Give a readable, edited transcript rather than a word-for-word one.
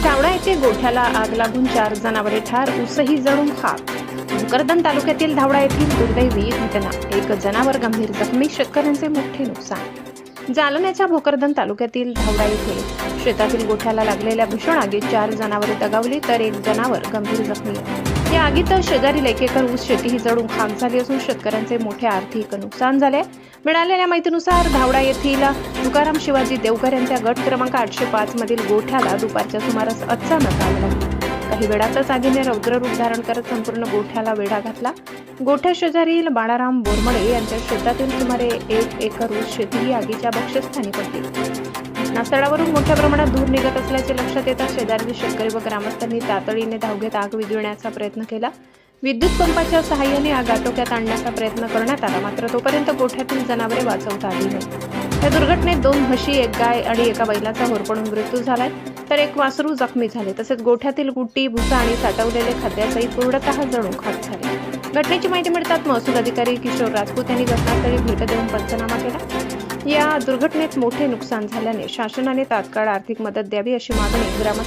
धावडा येथे गोठ्याला आग लागून 4 जनावरे ठार, ऊसही जळून खाक. भोकरदन तालुक्यातील धावडा येथील दुर्दैवी घटना. एक जनावर गंभीर जखमी, शेतकऱ्यांचे मोठे नुकसान. जालन्याच्या भोकरदन तालुक्यातील धावडा येथे शेतातील गोठ्याला लागलेल्या भीषण आगीत 4 जनावरे दगावली तर एक जनावर गंभीर जखमी आहे. या आगीत शेजारील 1 एकर ऊस शेतीही जळून खाक झाली असून शेतकऱ्यांचे मोठे आर्थिक नुकसान झाले. मिळालेल्या माहितीनुसार धावडा येथील तुकाराम शिवाजी देवकर यांच्या गट क्रमांक 805 मधील गोठ्याला दुपारच्या सुमारास अचानक आग लागली. काही वेळातच आगीने रौद्र रूप धारण करत संपूर्ण गोठ्याला वेढा घातला. गोठ्या शेजारील बाळाराम बोरमळे यांच्या शेतातील सुमारे 1 एकर ऊस शेतीही आगीच्या भक्ष्यस्थानी पडली. घटनास्थळावरून मोठ्या प्रमाणात धूर निघत असल्याचे लक्षात येताच शेजारील शेतकरी व ग्रामस्थांनी तातडीने धाव घेत आग विझवण्याचा प्रयत्न केला. विद्युत पंपाच्या सहाय्याने आग आटोक्यात आणण्याचा प्रयत्न करण्यात आला, मात्र तोपर्यंत गोठ्यातील जनावरे वाचवता आली नाही. या दुर्घटनेत 2 म्हशी, 1 गाय आणि 1 बैलाचा होरपळून मृत्यू झालाय, तर 1 वासरू जखमी झाले. तसेच गोठ्यातील गुट्टी, भुसा आणि साठवलेले खाद्यासहित पूर्णतः जळून खाक झाले. घटनेची माहिती मिळताच महसूल अधिकारी किशोर राजपूत यांनी घटनास्थळी भेट देऊन पंचनामा केला. या दुर्घटनेत मोठे नुकसान झाल्याने शासनाने तात्काळ आर्थिक मदत द्यावी अशी मागणी ग्रामस्थ